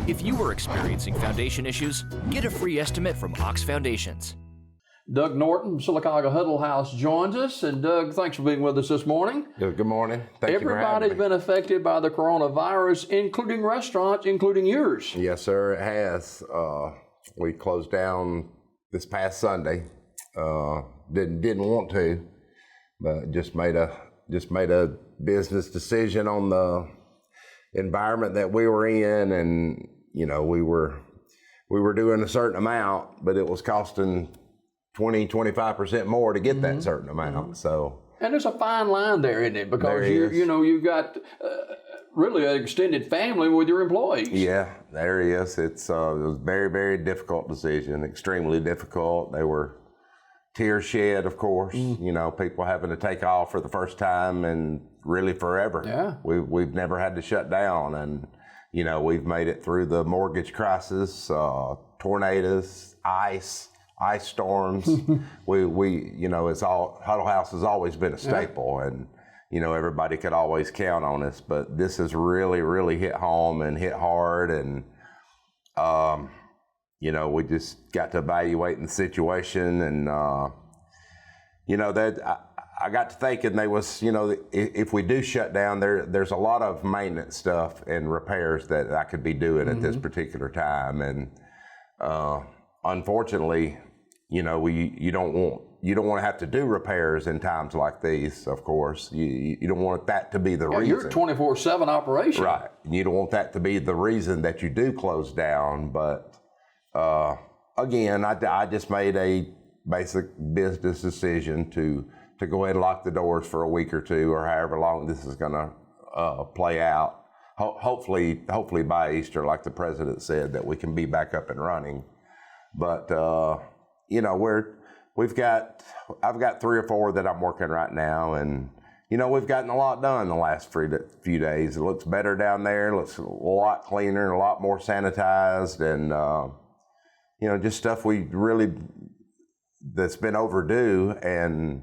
If you are experiencing foundation issues, get a free estimate from Ox Foundations. Doug Norton from Sylacauga Huddle House joins us. And Doug, thanks for being with us this morning. Good morning. Thank you for having Everybody's me. been affected by the coronavirus, including restaurants, including yours. Yes, sir, it has. We closed down this past Sunday. Didn't want to, but just made a business decision on the environment that we were in, and we were doing a certain amount, but it was costing 20-25% more to get that certain amount. So, and there's a fine line there, isn't it? Because you've got really an extended family with your employees. Yeah, there is. It was a very, very difficult decision, extremely difficult. They were tears shed, of course. People having to take off for the first time and really forever. Yeah, we've never had to shut down, and we've made it through the mortgage crisis, tornadoes, ice storms. It's all, Huddle House has always been a staple, and everybody could always count on us. But this has really, really hit home and hit hard, and we just got to evaluating the situation, and that I got to thinking there was, if we do shut down, there's a lot of maintenance stuff and repairs that I could be doing at this particular time, and unfortunately, you don't want to have to do repairs in times like these. Of course, you don't want that to be the reason. You're a 24/7 operation, right? You don't want that to be the reason that you do close down. But again, I just made a basic business decision to go ahead and lock the doors for a week or two, or however long this is going to play out. Hopefully by Easter, like the president said, that we can be back up and running. But I've got 3 or 4 that I'm working right now, and we've gotten a lot done the last few days. It looks better down there. It looks a lot cleaner, a lot more sanitized, and just stuff that's been overdue. And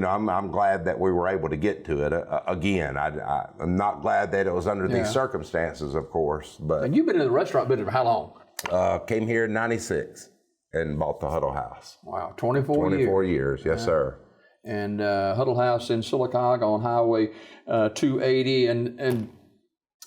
I'm glad that we were able to get to it. Again, I'm not glad that it was under these circumstances, of course. But and you've been in the restaurant business for how long? Came here in '96 and bought the Huddle House. Wow, 24 years, yes, sir. And Huddle House in Sylacauga on Highway 280, and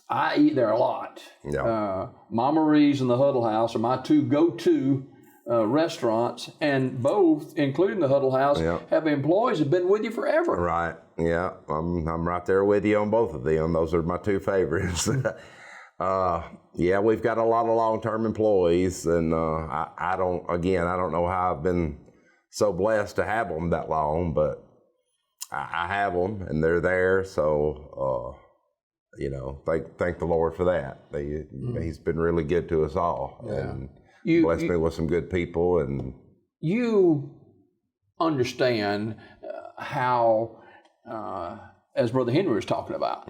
I eat there a lot. Yeah. Mama Marie's and the Huddle House are my 2 go-to restaurants, and both, including the Huddle House, have employees that have been with you forever. Right. Yeah, I'm right there with you on both of them. Those are my 2 favorites. We've got a lot of long-term employees, and I don't know how I've been so blessed to have them that long, but I have them, and they're there. So, thank the Lord for that. He's been really good to us all, and blessed me with some good people. And you understand how, as Brother Henry was talking about,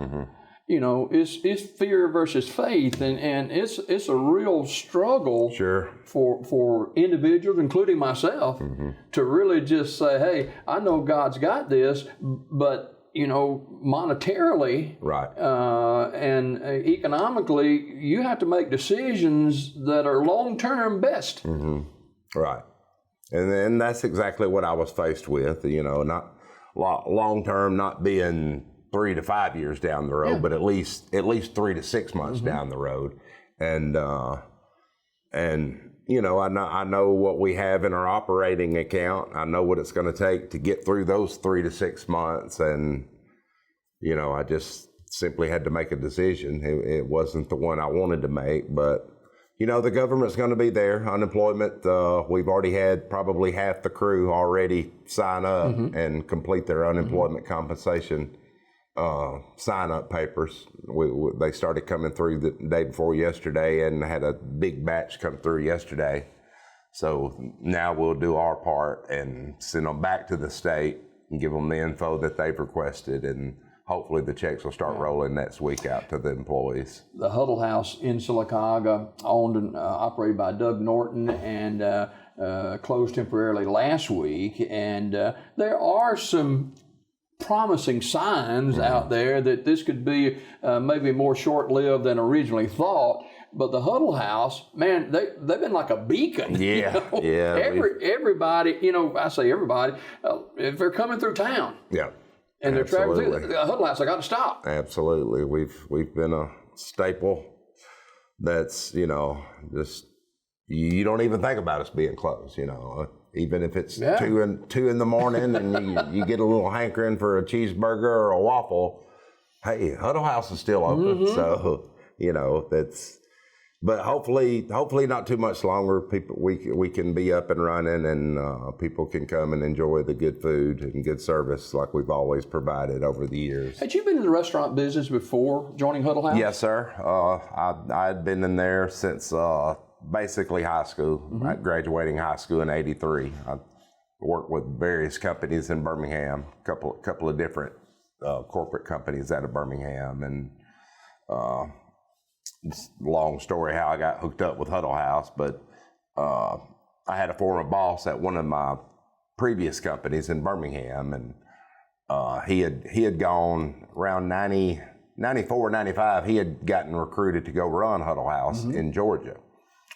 it's fear versus faith, and it's a real struggle for individuals, including myself, to really just say, hey, I know God's got this, but monetarily and economically, you have to make decisions that are long-term best. Right. And that's exactly what I was faced with, not long-term, not being 3 to 5 years down the road, but at least 3 to 6 months down the road. And I know what we have in our operating account. I know what it's going to take to get through those 3 to 6 months. And, I just simply had to make a decision. It wasn't the one I wanted to make, but, the government's going to be there. Unemployment, we've already had probably half the crew already sign up and complete their unemployment compensation sign-up papers. They started coming through the day before yesterday, and had a big batch come through yesterday. So now we'll do our part and send them back to the state and give them the info that they've requested, and hopefully the checks will start rolling next week out to the employees. The Huddle House in Sylacauga, owned and operated by Doug Norton, and closed temporarily last week. And there are some promising signs out there that this could be maybe more short-lived than originally thought. But the Huddle House, man, they've been like a beacon. Yeah, yeah. Everybody, I say everybody, if they're coming through town. Yeah. And they're traveling through the Huddle House, I got to stop. Absolutely. We've been a staple that's, just, you don't even think about us being closed, even if it's 2 in the morning and you get a little hankering for a cheeseburger or a waffle. Hey, Huddle House is still open. So, but hopefully not too much longer. We can be up and running, and people can come and enjoy the good food and good service like we've always provided over the years. Had you been in the restaurant business before joining Huddle House? Yes, sir. I had been in there since basically high school. Graduating high school in '83. I worked with various companies in Birmingham, couple of different corporate companies out of Birmingham, and it's a long story how I got hooked up with Huddle House, but I had a former boss at one of my previous companies in Birmingham, and he had gone around 94, 95, he had gotten recruited to go run Huddle House in Georgia.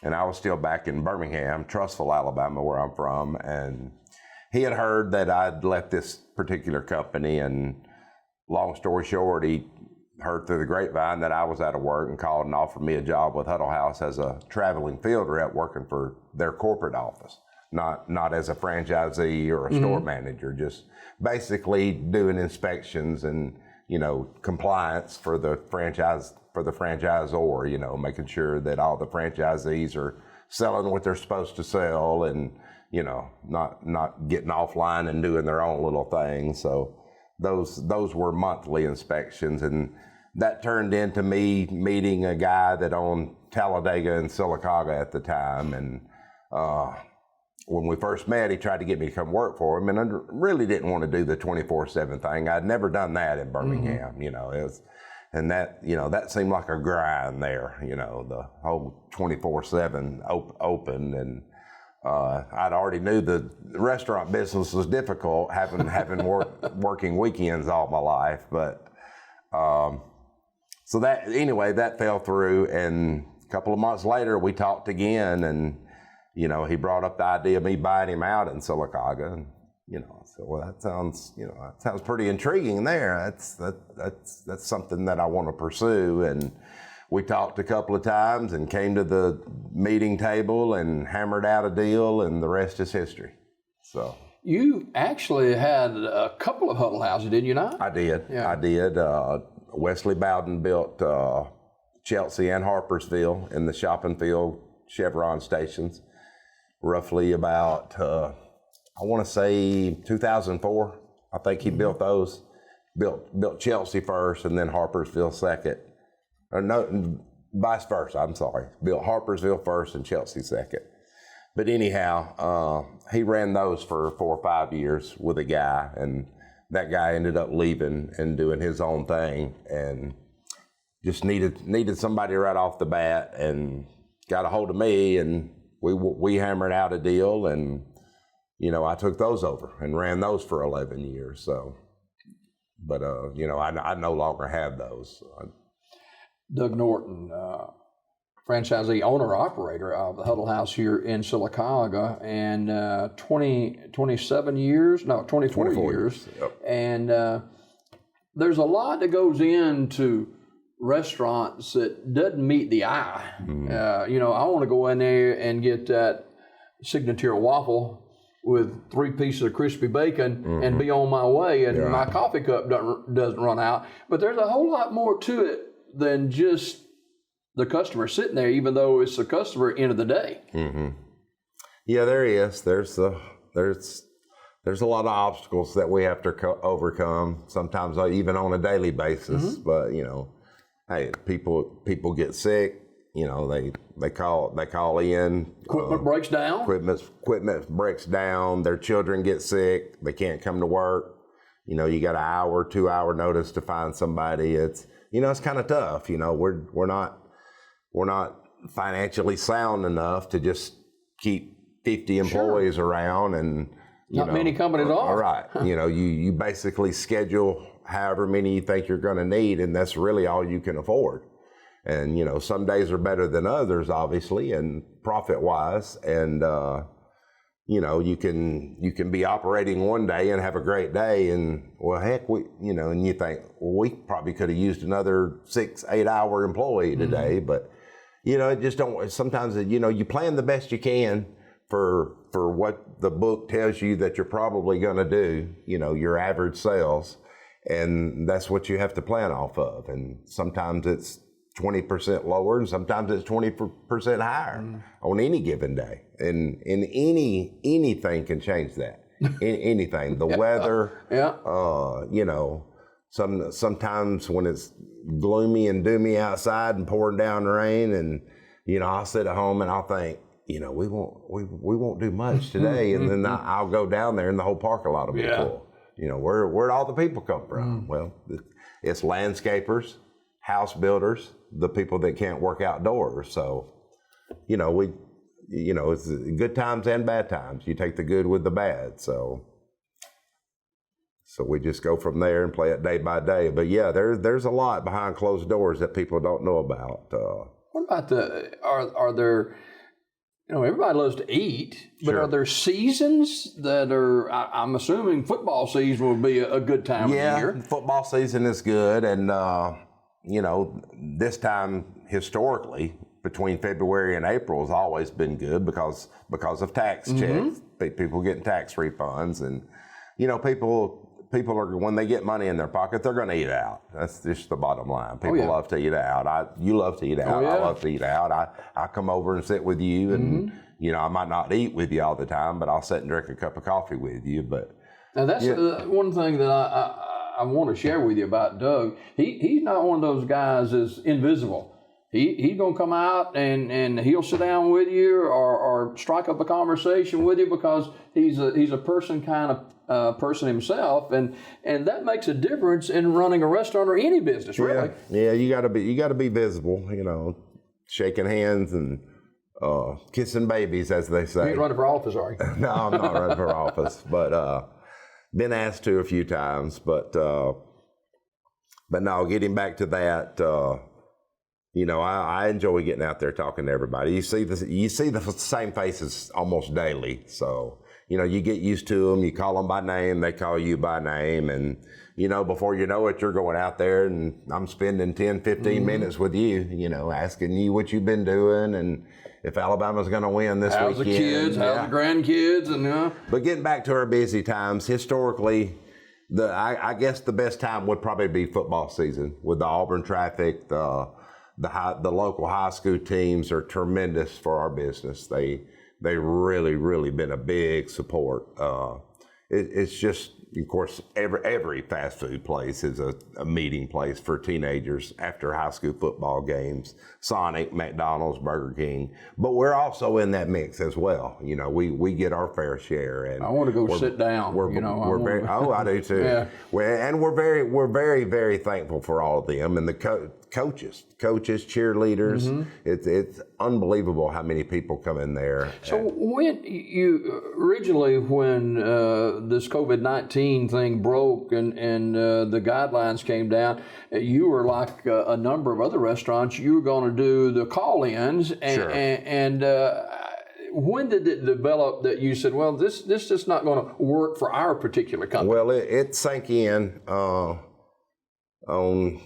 And I was still back in Birmingham, Trussville, Alabama, where I'm from, and he had heard that I'd left this particular company, and long story short, he heard through the grapevine that I was out of work and called and offered me a job with Huddle House as a traveling field rep working for their corporate office, not as a franchisee or a store manager, just basically doing inspections and, compliance for the franchisor, making sure that all the franchisees are selling what they're supposed to sell and, not getting offline and doing their own little thing. So those were monthly inspections, and that turned into me meeting a guy that owned Talladega and Sylacauga at the time. And when we first met, he tried to get me to come work for him, and I really didn't want to do the 24/7 thing. I'd never done that in Birmingham, it was, and that, that seemed like a grind there, the whole 24/7 open. And I'd already knew the restaurant business was difficult, having working weekends all my life. But so that fell through. And a couple of months later, we talked again, and he brought up the idea of me buying him out in Sylacauga. And I said, well, that sounds pretty intriguing there. That's something that I want to pursue. And we talked a couple of times and came to the meeting table and hammered out a deal, and the rest is history. So you actually had a couple of Huddle Houses, did you not? I did. Yeah. I did. Wesley Bowden built Chelsea and Harpersville in the shopping field Chevron stations, roughly about I want to say 2004. I think he built those. Built Chelsea first, and then Harpersville second. Or no, vice versa, I'm sorry. Built Harpersville first and Chelsea second. But anyhow, he ran those for 4 or 5 years with a guy, and that guy ended up leaving and doing his own thing, and just needed somebody right off the bat, and got a hold of me, and we hammered out a deal, and I took those over and ran those for 11 years. So, but I no longer have those. Doug Norton, franchisee owner operator of the Huddle House here in Sylacauga, and 24 years. Yep. And there's a lot that goes into restaurants that doesn't meet the eye. I want to go in there and get that signature waffle with 3 pieces of crispy bacon and be on my way, and my coffee cup doesn't run out. But there's a whole lot more to it than just the customer sitting there, even though it's the customer end of the day. Yeah, there is. There's a lot of obstacles that we have to overcome, sometimes even on a daily basis. But hey, people get sick. They call in. Equipment breaks down. Equipment breaks down. Their children get sick. They can't come to work. You got an hour, 2 hour notice to find somebody. It's kind of tough. We're not financially sound enough to just keep 50 employees around, and not many companies are. Right. You basically schedule however many you think you're going to need, and that's really all you can afford. And, you know, some days are better than others, obviously, and profit-wise. And, you know, you can be operating one day and have a great day, and, well, heck, you know, and you think, well, we probably could have used another 6-8 hour employee today, but, you know, it just don't, sometimes, you know, you plan the best you can for what the book tells you that you're probably going to do, you know, your average sales, and that's what you have to plan off of. And sometimes it's 20% lower, and sometimes it's 20% higher on any given day. And anything can change that. Anything, the weather, you know, sometimes when it's gloomy and doomy outside and pouring down rain, and, you know, I'll sit at home and I'll think, you know, we won't do much today, and then I'll go down there and the whole parking lot will be full. You know, where'd all the people come from? Well, it's landscapers, house builders, the people that can't work outdoors. So, you know, it's good times and bad times. You take the good with the bad. So we just go from there and play it day by day. But yeah, there's a lot behind closed doors that people don't know about. What about are there, you know, everybody loves to eat, but are there seasons that are, I'm assuming football season would be a good time of year? Yeah, football season is good. And, you know, this time historically, between February and April has always been good because of tax checks, people getting tax refunds, and, you know, people are, when they get money in their pocket, they're going to eat out. That's just the bottom line. People love to eat out. You love to eat out. I love to eat out. I come over and sit with you, and, you know, I might not eat with you all the time, but I'll sit and drink a cup of coffee with you. But now that's one thing that I want to share with you about Doug. He's not one of those guys that's invisible. He's going to come out and he'll sit down with you or strike up a conversation with you because he's a person kind of person himself, and that makes a difference in running a restaurant or any business, really. Yeah, you got to be visible, you know, shaking hands and kissing babies, as they say. You ain't running for office, are you? No, I'm not running for office, but been asked to a few times. But no, getting back to that. You know, I enjoy getting out there talking to everybody. You see the same faces almost daily. So, you know, you get used to them. You call them by name, they call you by name. And, you know, before you know it, you're going out there and I'm spending 10, 15 minutes with you, you know, asking you what you've been doing and if Alabama's going to win this weekend. How's the kids, how's the grandkids? And But getting back to our busy times, historically, I guess the best time would probably be football season with the Auburn traffic. The local high school teams are tremendous for our business. They really been a big support. It's just, of course, every fast food place is a meeting place for teenagers after high school football games. Sonic, McDonald's, Burger King, but we're also in that mix as well. You know, we get our fair share. And I want to go sit down. I do too. Yeah. We're very thankful for all of them and the coaches, cheerleaders. It's unbelievable how many people come in there. So when this COVID-19 thing broke and the guidelines came down, you were like a number of other restaurants. You were going to do the call-ins, and when did it develop that you said, well, this is not going to work for our particular company? Well, it sank in on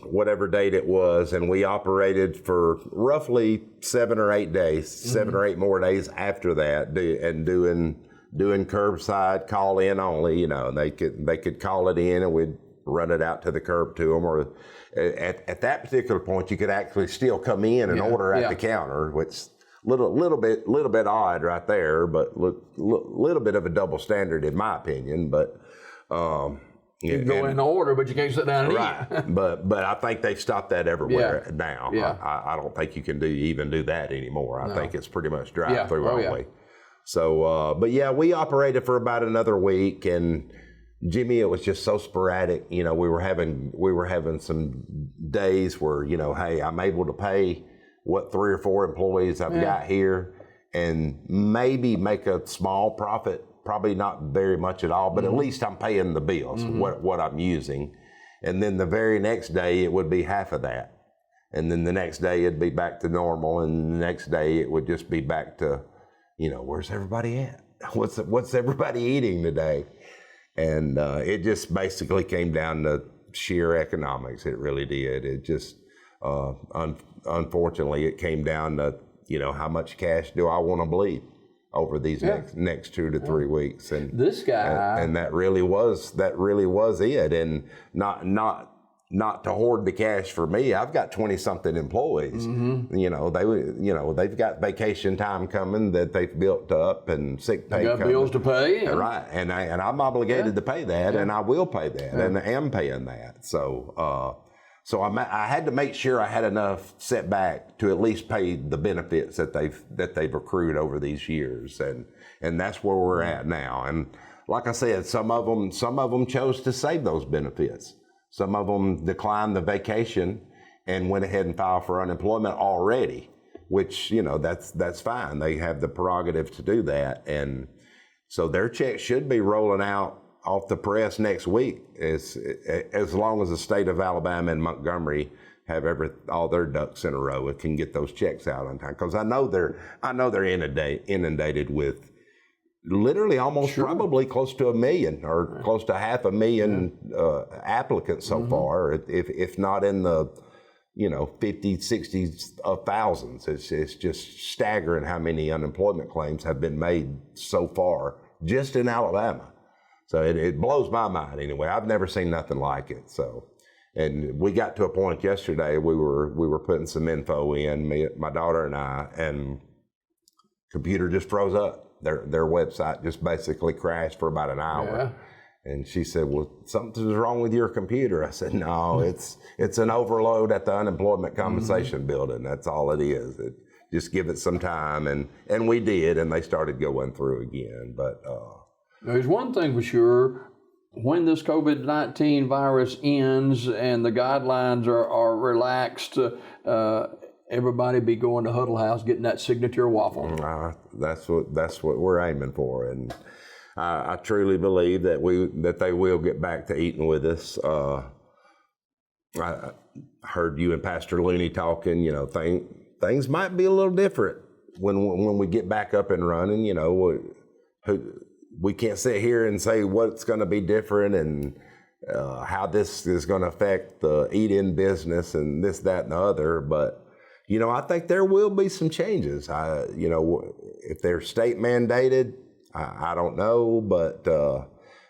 whatever date it was, and we operated for roughly 7 or 8 days, 7 or 8 more days after that, and doing curbside call in only. You know, they could call it in and we'd run it out to the curb to them, or at that particular point you could actually still come in and order at the counter, which little bit odd right there, but little bit of a double standard in my opinion. But you can go in order, but you can't sit down and eat. But I think they've stopped that everywhere now. I don't think you can even do that anymore. I think it's pretty much drive-through only. So, but yeah, we operated for about another week, and Jimmy, it was just so sporadic. You know, we were having some days where, you know, hey, I'm able to pay what 3 or 4 employees I've got here, and maybe make a small profit. Probably not very much at all, but at least I'm paying the bills, what I'm using. And then the very next day, it would be half of that. And then the next day it'd be back to normal, and the next day it would just be back to, where's everybody at? What's everybody eating today? And it just basically came down to sheer economics. It really did. It just, unfortunately, it came down to, how much cash do I want to bleed over these next 2 to 3 weeks? And this guy, and that really was it. And not to hoard the cash for me. I've got 20-something employees. They've got vacation time coming that they've built up, and sick pay. You got bills to pay, right? And I'm obligated to pay that, and I will pay that, and I am paying that. So, I had to make sure I had enough set back to at least pay the benefits that they've accrued over these years, and that's where we're at now. And like I said, some of them chose to save those benefits. Some of them declined the vacation and went ahead and filed for unemployment already, which, that's fine. They have the prerogative to do that. And so their check should be rolling out off the press next week, as long as the state of Alabama and Montgomery have all their ducks in a row and can get those checks out on time. Because I know they're inundated with literally almost probably close to 1 million or close to 500,000 applicants so far, if not in the 50, 60s of thousands. It's just staggering how many unemployment claims have been made so far just in Alabama. So it blows my mind anyway. I've never seen nothing like it. So, and we got to a point yesterday, we were putting some info in, my daughter and I, and computer just froze up. Their website just basically crashed for about an hour. Yeah. And she said, well, something's wrong with your computer. I said, no, it's an overload at the unemployment compensation building. That's all it is. Just give it some time. And we did, and they started going through again. But there's one thing for sure. When this COVID-19 virus ends and the guidelines are relaxed, everybody be going to Huddle House getting that signature waffle. That's what we're aiming for, and I truly believe that they will get back to eating with us. I heard you and Pastor Looney talking. Things might be a little different when we get back up and running. We can't sit here and say what's going to be different and how this is going to affect the eat-in business and this, that, and the other, but. I think there will be some changes. If they're state mandated, I don't know, but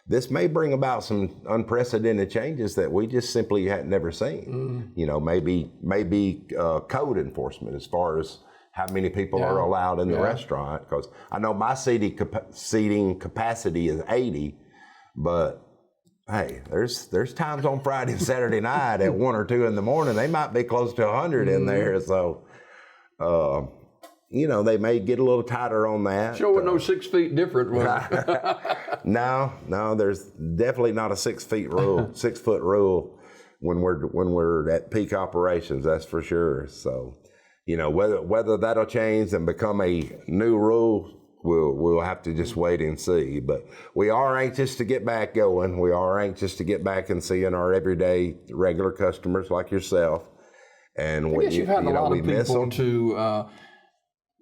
this may bring about some unprecedented changes that we just simply had never seen. Maybe code enforcement as far as how many people are allowed in the restaurant. Because I know my seating capacity is 80, but hey, there's times on Friday and Saturday night at 1 or 2 in the morning, they might be close to 100 in there. So, they may get a little tighter on that. Sure, with no 6 feet different. No, there's definitely not a 6 foot rule when we're at peak operations. That's for sure. So, whether that'll change and become a new rule, we'll have to just wait and see. But we are anxious to get back going. We are anxious to get back and seeing our everyday regular customers like yourself. And I guess you've had a lot of people to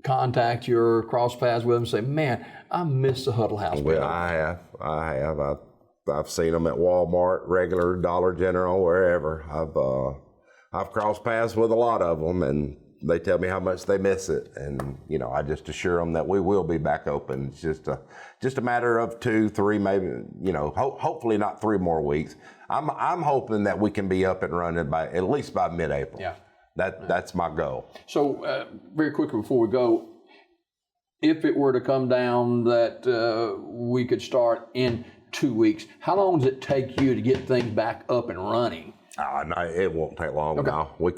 contact you or cross paths with them and say, man, I miss the Huddle House. Well, I have. I've seen them at Walmart, regular, Dollar General, wherever. I've crossed paths with a lot of them, and they tell me how much they miss it, and I just assure them that we will be back open. It's just a matter of 2, 3, maybe hopefully not 3 more weeks. I'm hoping that we can be up and running at least by mid-April. Yeah, that's my goal. So very quickly before we go, if it were to come down that we could start in 2 weeks, how long does it take you to get things back up and running? No, it won't take long. Okay. Now we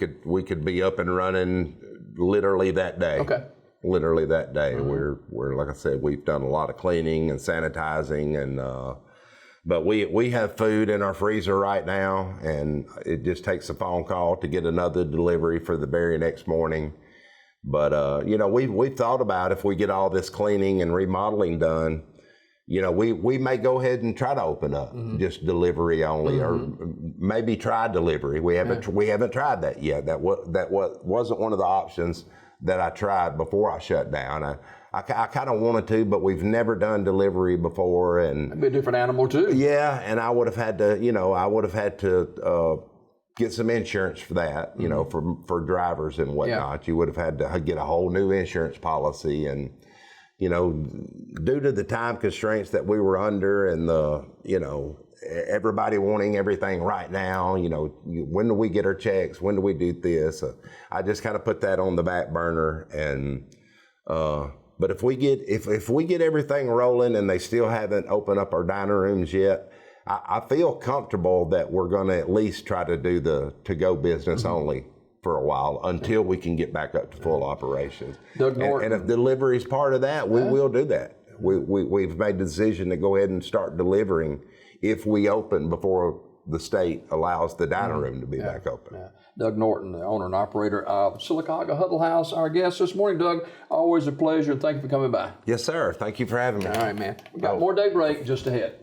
could be up and running literally that day. Okay. Literally that day. We're like I said, we've done a lot of cleaning and sanitizing, and but we have food in our freezer right now, and it just takes a phone call to get another delivery for the very next morning. But we've thought about if we get all this cleaning and remodeling done, you know, we may go ahead and try to open up just delivery only, or maybe try delivery. We haven't tried that yet. That wasn't one of the options that I tried before I shut down. I kind of wanted to, but we've never done delivery before, and That'd be a different animal too. yeah, and I would have had to, get some insurance for that, you know, for drivers and whatnot. You would have had to get a whole new insurance policy, and you know, due to the time constraints that we were under, and the, you know, everybody wanting everything right now, you know, when do we get our checks? When do we do this? I just kind of put that on the back burner, and but if we get everything rolling and they still haven't opened up our dining rooms yet, I feel comfortable that we're going to at least try to do the to-go business only for a while until we can get back up to full operations. Doug Norton. And if delivery is part of that, we will do that. We've made the decision to go ahead and start delivering if we open before the state allows the dining room to be back open. Yeah. Doug Norton, the owner and operator of Sylacauga Huddle House, our guest this morning. Doug, always a pleasure. Thank you for coming by. Yes, sir. Thank you for having me. All right, man. We've got more Daybreak just ahead.